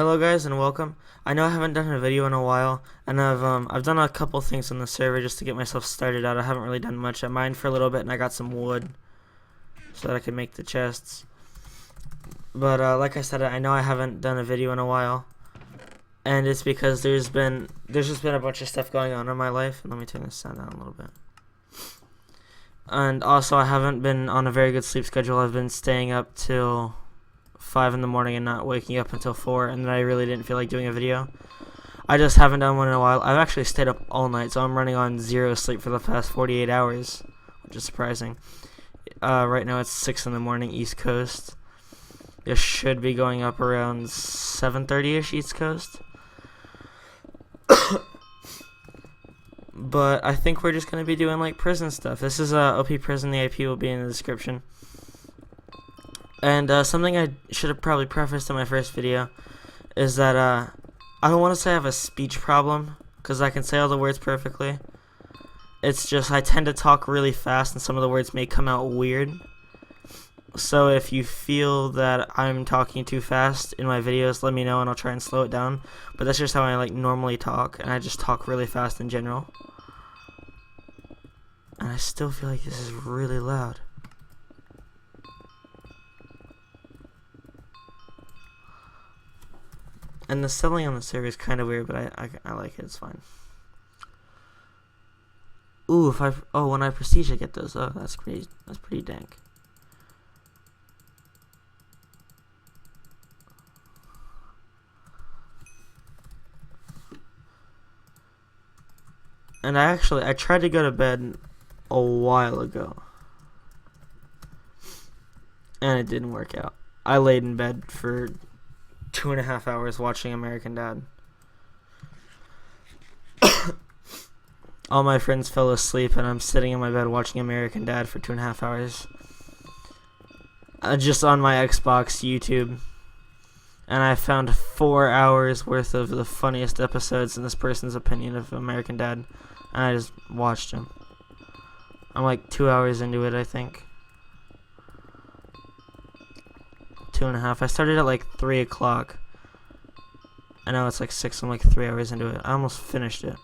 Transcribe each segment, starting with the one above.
Hello guys and welcome. I know I haven't done a video in a while, and I've done a couple things on the server just to get myself started out. I haven't really done much. I mined for a little bit and I got some wood so that I could make the chests. But like I said, I know I haven't done a video in a while, and it's because there's just been a bunch of stuff going on in my life. Let me turn this sound down a little bit. And also, I haven't been on a very good sleep schedule. I've been staying up till 5 in the morning and not waking up until 4, and then I really didn't feel like doing a video. I just haven't done one in a while. I've actually stayed up all night, so I'm running on 0 sleep for the past 48 hours, which is surprising. Right now it's 6 in the morning East Coast. This should be going up around 7:30ish East Coast. But I think we're just going to be doing like prison stuff. This is OP Prison. The IP will be in the description. And something I should have probably prefaced in my first video is that I don't want to say I have a speech problem, because I can say all the words perfectly. It's just I tend to talk really fast and some of the words may come out weird. So if you feel that I'm talking too fast in my videos, let me know and I'll try and slow it down. But that's just how I like normally talk, and I just talk really fast in general. And I still feel like this is really loud. And the selling on the server is kind of weird, but I like it. It's fine. Ooh, when I prestige, I get those. Oh, that's crazy. That's pretty dank. And I tried to go to bed a while ago, and it didn't work out. I laid in bed for 2.5 hours watching American Dad. All my friends fell asleep, and I'm sitting in my bed watching American Dad for 2.5 hours. Just on my Xbox YouTube. And I found 4 hours worth of the funniest episodes in this person's opinion of American Dad. And I just watched him. I'm like 2 hours into it, I think. 2.5. I started at like 3 o'clock. And now it's like 6. I'm like 3 hours into it. I almost finished it.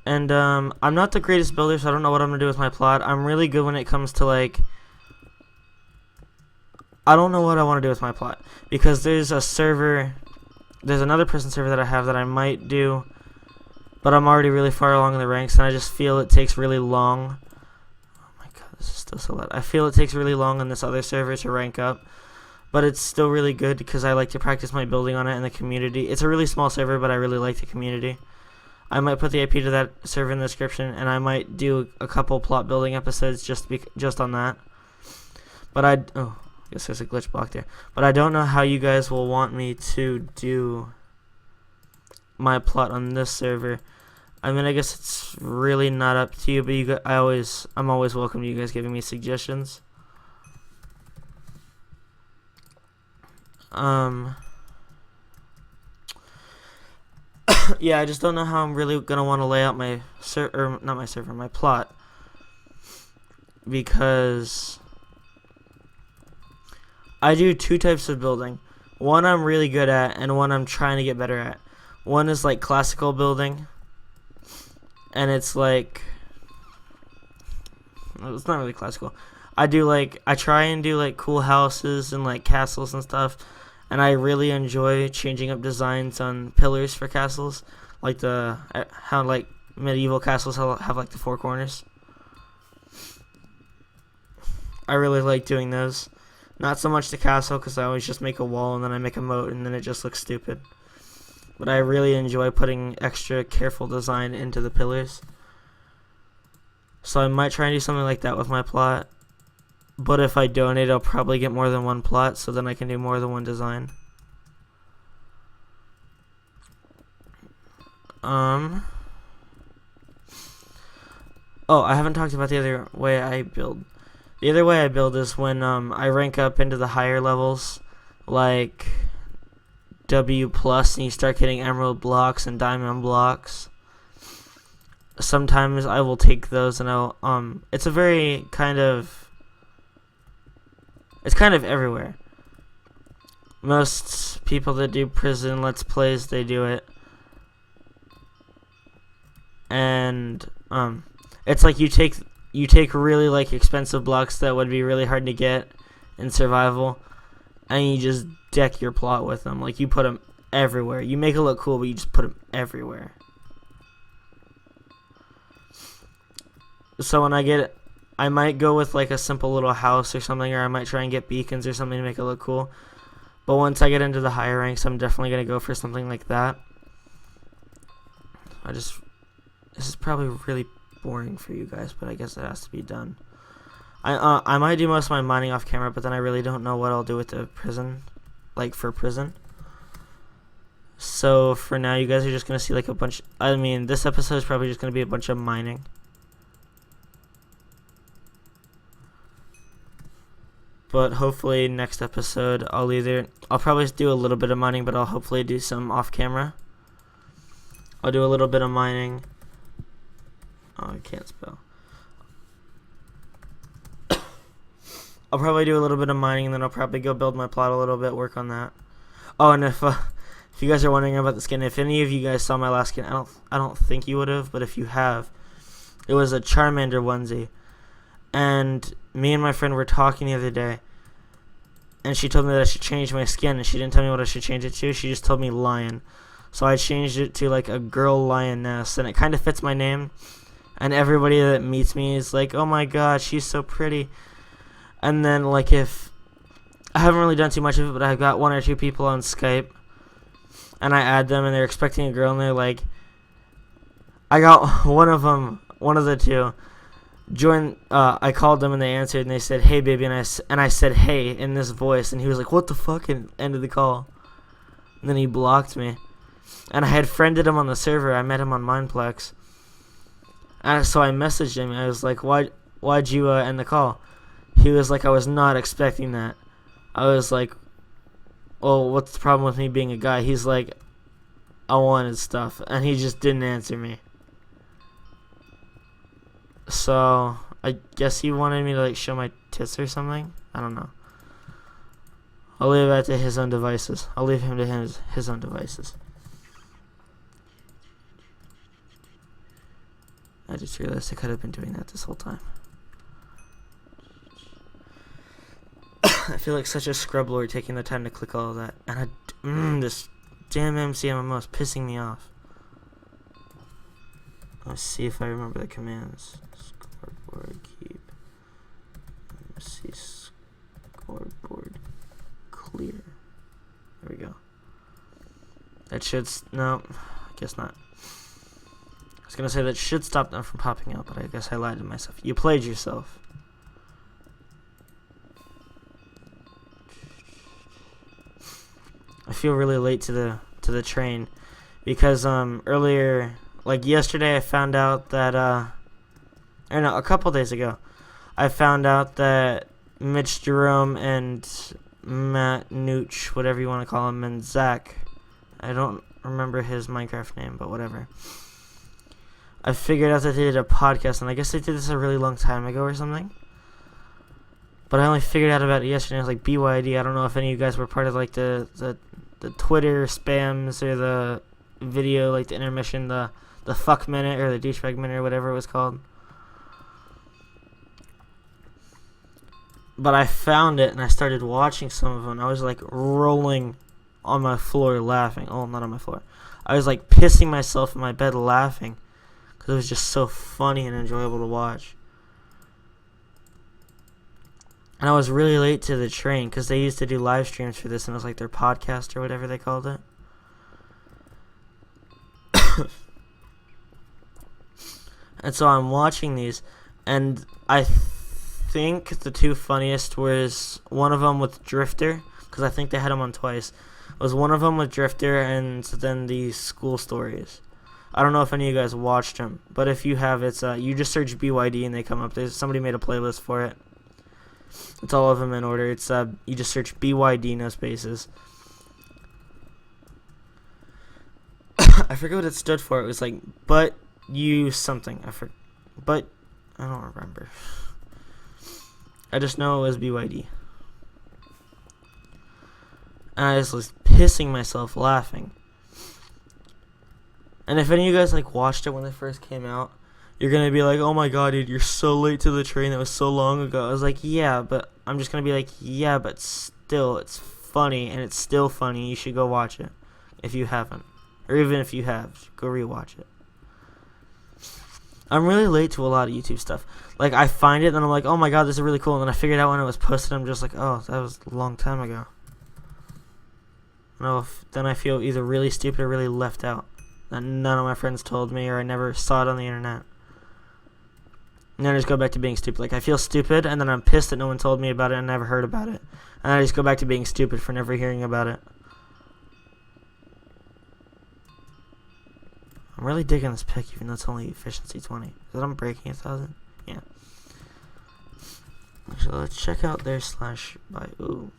And I'm not the greatest builder, so I don't know what I'm going to do with my plot. I'm really good when it comes to like... I don't know what I want to do with my plot. Because there's a server... There's another prison server that I have that I might do. But I'm already really far along in the ranks, and I just feel it takes really long. Oh my god, this is still so loud. I feel it takes really long on this other server to rank up. But it's still really good because I like to practice my building on it in the community. It's a really small server, but I really like the community. I might put the IP to that server in the description, and I might do a couple plot building episodes just on that. But I guess there's a glitch block there. But I don't know how you guys will want me to do my plot on this server. I mean, I guess it's really not up to you, but I'm always welcome to you guys giving me suggestions. Yeah, I just don't know how I'm really gonna want to lay out my my plot, because I do 2 types of building. One I'm really good at, and one I'm trying to get better at. One is like classical building, and it's like, it's not really classical. I try and do like cool houses and like castles and stuff. And I really enjoy changing up designs on pillars for castles, like how like medieval castles have like the 4 corners. I really like doing those. Not so much the castle, because I always just make a wall and then I make a moat and then it just looks stupid. But I really enjoy putting extra careful design into the pillars. So I might try and do something like that with my plot. But if I donate, I'll probably get more than one plot, so then I can do more than one design. Oh, I haven't talked about the other way I build. The other way I build is when I rank up into the higher levels, like W+, and you start getting emerald blocks and diamond blocks. Sometimes I will take those and it's a very kind of... It's kind of everywhere. most people that do prison Let's Plays, they do it. And it's like you take really like expensive blocks that would be really hard to get in survival, and you just deck your plot with them. Like you put them everywhere. You make it look cool, but you just put them everywhere. So when I get it, I might go with like a simple little house or something, or I might try and get beacons or something to make it look cool. But once I get into the higher ranks, I'm definitely going to go for something like that. This is probably really boring for you guys, but I guess it has to be done. I might do most of my mining off camera, but then I really don't know what I'll do with the prison, like for prison. So for now, you guys are just going to see like a bunch, I mean, this episode is probably just going to be a bunch of mining. But hopefully next episode, I'll probably do a little bit of mining, but I'll hopefully do some off camera. I'll do a little bit of mining. Oh, I can't spell. I'll probably do a little bit of mining, and then I'll probably go build my plot a little bit, work on that. Oh, and if you guys are wondering about the skin, if any of you guys saw my last skin, I don't think you would have, but if you have, it was a Charmander onesie. And me and my friend were talking the other day, and she told me that I should change my skin, and she didn't tell me what I should change it to. She just told me lion. So I changed it to like a girl lioness, and it kind of fits my name. And everybody that meets me is like, oh my god, she's so pretty. And then like if I haven't really done too much of it, but I've got 1 or 2 people on Skype, and I add them, and they're expecting a girl, and they're like, I got one of the two. I called them, and they answered, and they said, hey baby, and I said hey in this voice, and he was like, what the fuck, and ended the call. And then he blocked me, and I had friended him on the server. I met him on Mineplex, and so I messaged him. I was like, why'd you end the call? He was like, I was not expecting that. I was like, well, what's the problem with me being a guy? He's like, I wanted stuff, and he just didn't answer me. So I guess he wanted me to like show my tits or something. I don't know. I'll leave that to his own devices. I'll leave him to his own devices. I just realized I could have been doing that this whole time. I feel like such a scrub lord taking the time to click all of that. And this damn MCMMO is pissing me off. Let's see if I remember the commands. Scoreboard keep. MC scoreboard clear. There we go. That should no, I guess not. I was gonna say that should stop them from popping up, but I guess I lied to myself. You played yourself. I feel really late to the train because earlier, like yesterday, I found out that or no, a couple days ago, I found out that Mitch Jerome and Matt Nooch, whatever you want to call him, and Zach, I don't remember his Minecraft name, but whatever. I figured out that they did a podcast, and I guess they did this a really long time ago or something. But I only figured out about it yesterday. I was like, BYD. I don't know if any of you guys were part of like the Twitter spams or the video, like the intermission, the fuck minute or the douchebag minute or whatever it was called. But I found it and I started watching some of them. I was like rolling on my floor laughing. Oh, not on my floor. I was like pissing myself in my bed laughing because it was just so funny and enjoyable to watch. And I was really late to the train because they used to do live streams for this, and it was like their podcast or whatever they called it. And so I'm watching these, and I think the two funniest was one of them with Drifter, because I think they had him on twice. It was one of them with Drifter, and then the school stories. I don't know if any of you guys watched them, but if you have, it's you just search BYD and they come up. Somebody made a playlist for it. It's all of them in order. It's you just search BYD, no spaces. I forget what it stood for. It was like, but you something. But I don't remember. I just know it was BYD. and I just was pissing myself laughing. And if any of you guys like watched it when it first came out, you're gonna be like, oh my god, dude, you're so late to the train, that was so long ago. I was like, yeah, but I'm just gonna be like, yeah, but still, it's funny, and it's still funny. You should go watch it if you haven't, or even if you have, go rewatch it. I'm really late to a lot of YouTube stuff. Like, I find it, and I'm like, oh my god, this is really cool, and then I figured out when it was posted. I'm just like, oh, that was a long time ago. No, then I feel either really stupid or really left out, that none of my friends told me, or I never saw it on the internet. And then I just go back to being stupid. Like, I feel stupid, and then I'm pissed that no one told me about it and never heard about it. And I just go back to being stupid for never hearing about it. I'm really digging this pick, even though it's only efficiency 20. Is that I'm breaking 1,000? Yeah. So let's check out their /buy. Ooh.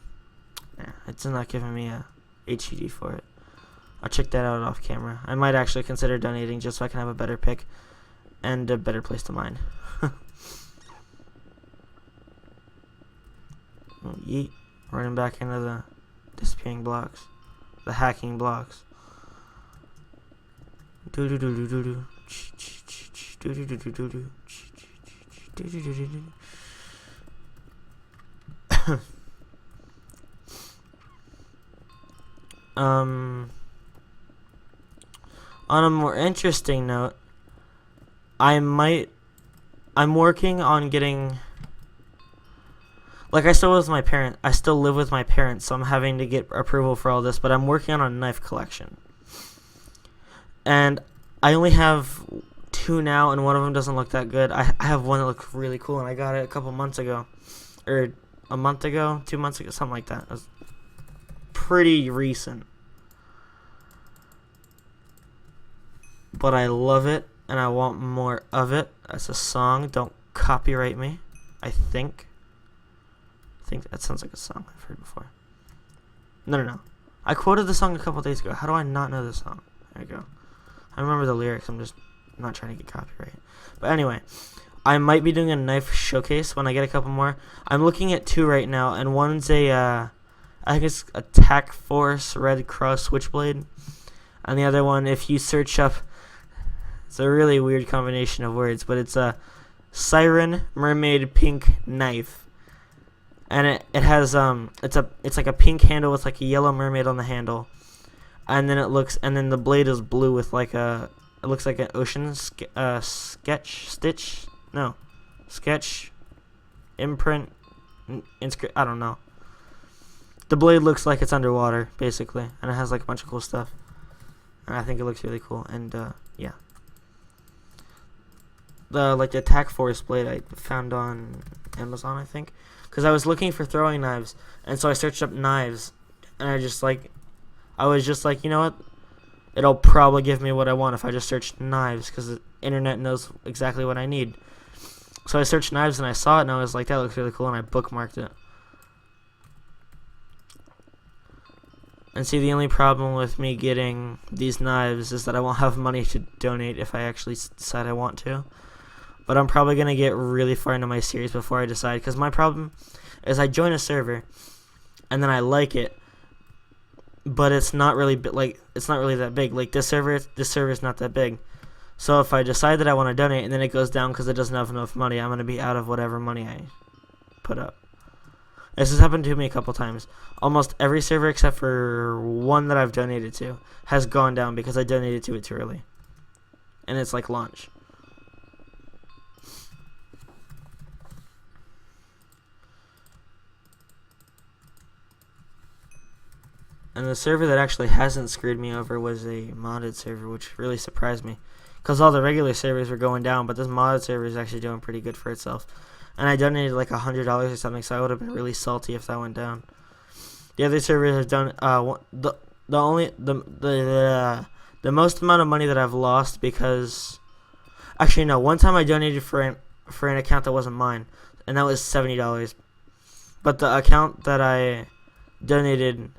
Yeah, it's not giving me a HUD for it. I'll check that out off camera. I might actually consider donating just so I can have a better pick and a better place to mine. Oh, yeet. Running back into the disappearing blocks. The hacking blocks. Do do do do do do. Do do do do do do. Do do do do do. On a more interesting note, I'm working on getting, like, I still live with my parents, so I'm having to get approval for all this, but I'm working on a knife collection. And I only have 2 now, and one of them doesn't look that good. I have one that looks really cool, and I got it a couple months ago, or a month ago, 2 months ago, something like that. It was pretty recent. But I love it, and I want more of it. That's a song. Don't copyright me. I think that sounds like a song I've heard before. No. I quoted the song a couple days ago. How do I not know this song? There you go. I remember the lyrics. I'm just not trying to get copyright. But anyway, I might be doing a knife showcase when I get a couple more. I'm looking at 2 right now, and one's I think it's a Tac Force Red Cross Switchblade. And the other one, if you search up, it's a really weird combination of words, but it's a Siren Mermaid Pink Knife. And it has it's like a pink handle with like a yellow mermaid on the handle. And then the blade is blue with like it looks like an ocean sketch imprint I don't know. The blade looks like it's underwater basically, and it has like a bunch of cool stuff. And I think it looks really cool, and yeah. The Tac Force blade I found on Amazon, I think, because I was looking for throwing knives, and so I searched up knives, and I was just like, you know what? It'll probably give me what I want if I just search knives, because the internet knows exactly what I need. So I searched knives, and I saw it, and I was like, that looks really cool, and I bookmarked it. And see, the only problem with me getting these knives is that I won't have money to donate if I actually decide I want to. But I'm probably going to get really far into my series before I decide, because my problem is I join a server, and then I like it, but it's not really that big. Like, this server is not that big. So if I decide that I want to donate and then it goes down because it doesn't have enough money, I'm going to be out of whatever money I put up. This has happened to me a couple times. Almost every server except for one that I've donated to has gone down because I donated to it too early. And it's like launch. And the server that actually hasn't screwed me over was a modded server, which really surprised me. Because all the regular servers were going down, but this modded server is actually doing pretty good for itself. And I donated like $100 or something, so I would have been really salty if that went down. The other servers have done the most amount of money that I've lost because, actually no, one time I donated for an account that wasn't mine, and that was $70. But the account that I donated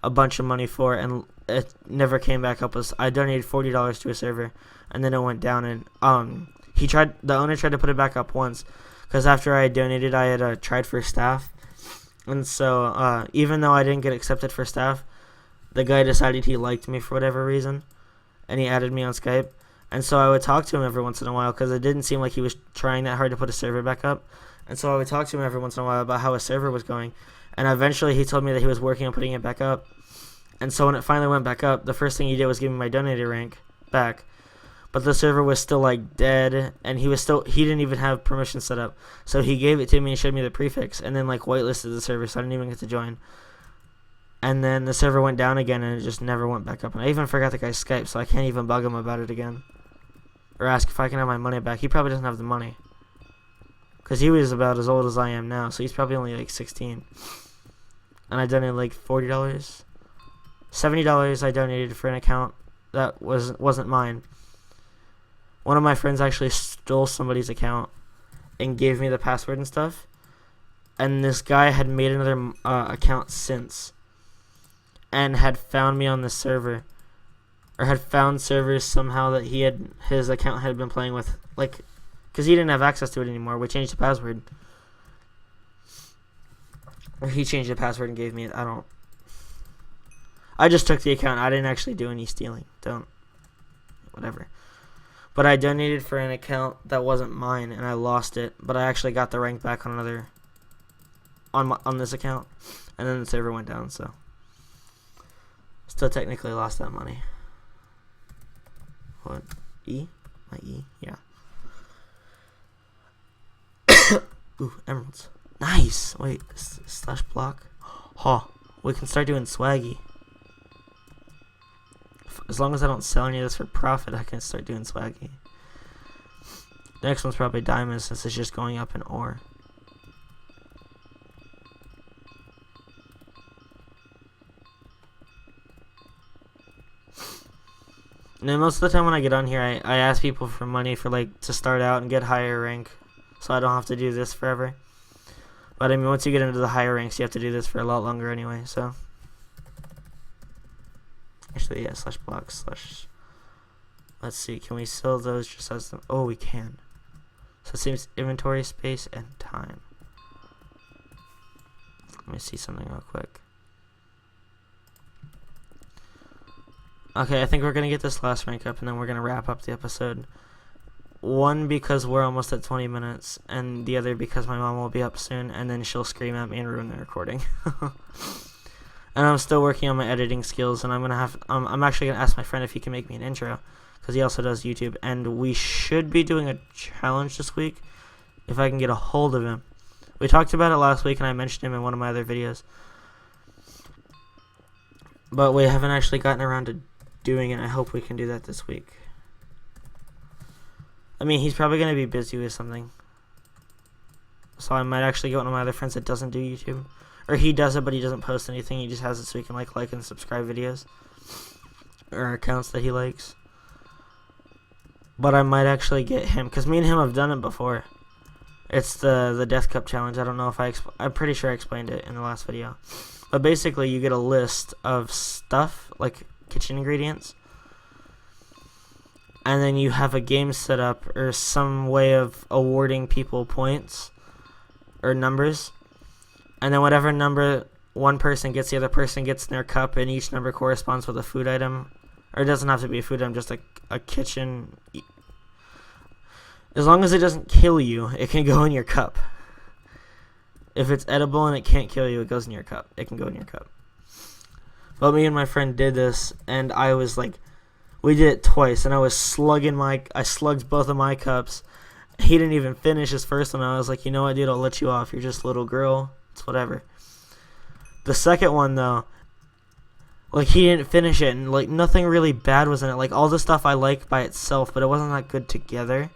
a bunch of money for and it never came back up was I donated $40 to a server, and then it went down, and the owner tried to put it back up once. Because after I had donated, I had tried for staff, And so even though I didn't get accepted for staff, the guy decided he liked me for whatever reason, and he added me on Skype. And so I would talk to him every once in a while because it didn't seem like he was trying that hard to put a server back up. And so I would talk to him every once in a while about how a server was going. And eventually he told me that he was working on putting it back up. And so when it finally went back up, the first thing he did was give me my donator rank back. But the server was still like dead, and he didn't even have permission set up. So he gave it to me and showed me the prefix, and then like whitelisted the server, so I didn't even get to join. And then the server went down again, and it just never went back up. And I even forgot the guy's Skype, so I can't even bug him about it again. Or ask if I can have my money back. He probably doesn't have the money. Because he was about as old as I am now, so he's probably only like 16. And I donated like $40. $70 I donated for an account that wasn't mine. One of my friends actually stole somebody's account and gave me the password and stuff. And this guy had made another account since. And had found me on the server. Or had found servers somehow that his account had been playing with. Like, because he didn't have access to it anymore. We changed the password. Or he changed the password and gave me it. I just took the account. I didn't actually do any stealing. Whatever. But I donated for an account that wasn't mine, and I lost it. But I actually got the rank back on on this account, and then the server went down. So still technically lost that money. What? E? My E? Yeah. Ooh, emeralds. Nice. Wait, slash block. Huh. We can start doing swaggy. As long as I don't sell any of this for profit, I can start doing swaggy. The next one's probably diamonds, since it's just going up in ore. And then most of the time when I get on here, I ask people for money for to start out and get higher rank, so I don't have to do this forever. But I mean, once you get into the higher ranks, you have to do this for a lot longer anyway. So actually, yeah, slash block slash. Let's see, can we sell those just as them? Oh, we can. So it seems inventory space and time. Let me see something real quick. Okay, I think we're going to get this last rank up, and then we're going to wrap up the episode. One, because we're almost at 20 minutes, and the other because my mom will be up soon, and then she'll scream at me and ruin the recording. And I'm still working on my editing skills, and I'm actually going to ask my friend if he can make me an intro, because he also does YouTube, and we should be doing a challenge this week, if I can get a hold of him. We talked about it last week, and I mentioned him in one of my other videos. But we haven't actually gotten around to doing it. I hope we can do that this week. I mean, he's probably going to be busy with something. So I might actually get one of my other friends that doesn't do YouTube. Or he does it, but he doesn't post anything. He just has it so he can like and subscribe videos. Or accounts that he likes. But I might actually get him, because me and him have done it before. It's the Death Cup challenge. I don't know if I'm pretty sure I explained it in the last video. But basically, you get a list of stuff, like kitchen ingredients, and then you have a game set up or some way of awarding people points or numbers, and then whatever number one person gets, the other person gets in their cup, and each number corresponds with a food item, or it doesn't have to be a food item, just a kitchen. As long as it doesn't kill you, it can go in your cup. If it's edible and it can't kill you, it goes in your cup. It can go in your cup. But me and my friend did this, and I was like, we did it twice, and I slugged both of my cups. He didn't even finish his first one. I was like, you know what, dude, I'll let you off. You're just a little girl. It's whatever. The second one, though, like, he didn't finish it, and like nothing really bad was in it. Like, all the stuff I like by itself, but it wasn't that good together.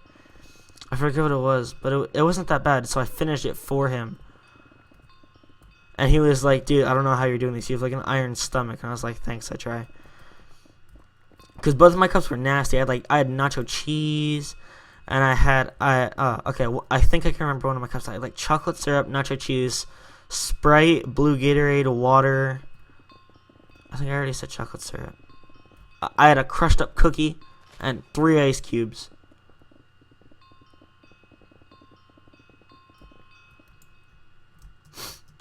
I forget what it was, but it wasn't that bad, so I finished it for him. And he was like, dude, I don't know how you're doing this. You have like an iron stomach. And I was like, thanks, I try. Because both of my cups were nasty. I had nacho cheese, and I think I can remember one of my cups. I had like chocolate syrup, nacho cheese, Sprite, blue Gatorade, water. I think I already said chocolate syrup. I had a crushed up cookie and 3 ice cubes.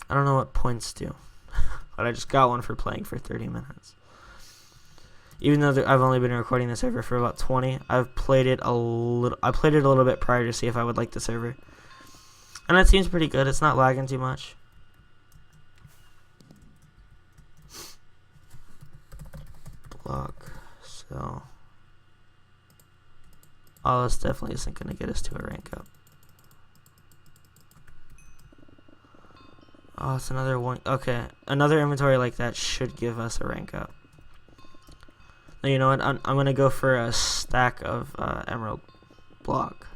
I don't know what points do, but I just got one for playing for 30 minutes. Even though I've only been recording the server for about 20, I've played it a little. I played it a little bit prior to see if I would like the server, and it seems pretty good. It's not lagging too much. Block. So, oh, this definitely isn't going to get us to a rank up. Oh, it's another one. Okay, another inventory like that should give us a rank up. Now, you know what? I'm going to go for a stack of emerald block.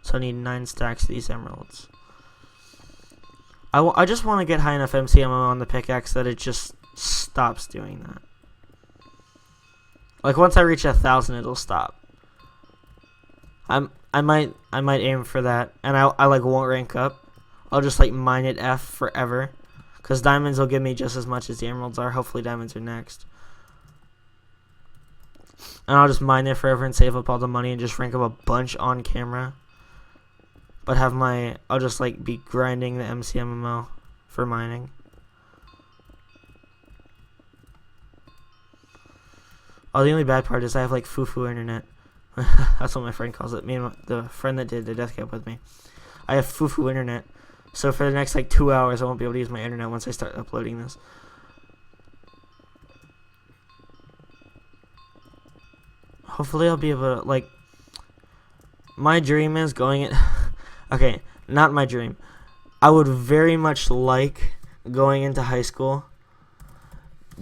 So I need 9 stacks of these emeralds. I just want to get high enough MCMO on the pickaxe that it just stops doing that. Like once I reach 1,000, it'll stop. I might aim for that, and I like won't rank up. I'll just like mine at F forever, because diamonds will give me just as much as the emeralds are. Hopefully diamonds are next. And I'll just mine there forever and save up all the money and just rank up a bunch on camera. But I'll just like be grinding the MCMMO for mining. Oh, the only bad part is I have like foo-foo internet. That's what my friend calls it. Me and the friend that did the death cap with me. I have foo-foo internet. So for the next like 2 hours, I won't be able to use my internet once I start uploading this. Hopefully I'll be able to, like, my dream is going in, okay, not my dream. I would very much like going into high school,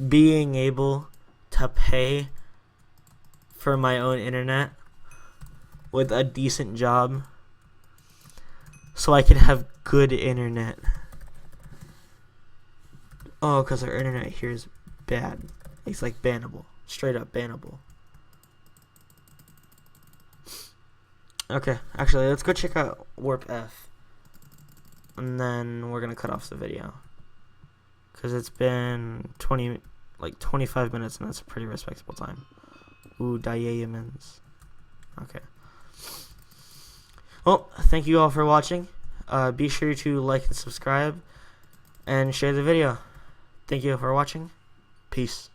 being able to pay for my own internet with a decent job so I can have good internet. Oh, because our internet here is bad. It's like bannable. Straight up bannable. Okay, actually, let's go check out Warp F. And then we're going to cut off the video. Because it's been 25 minutes, and that's a pretty respectable time. Ooh, diamonds. Okay. Well, thank you all for watching. Be sure to like and subscribe and share the video. Thank you for watching. Peace.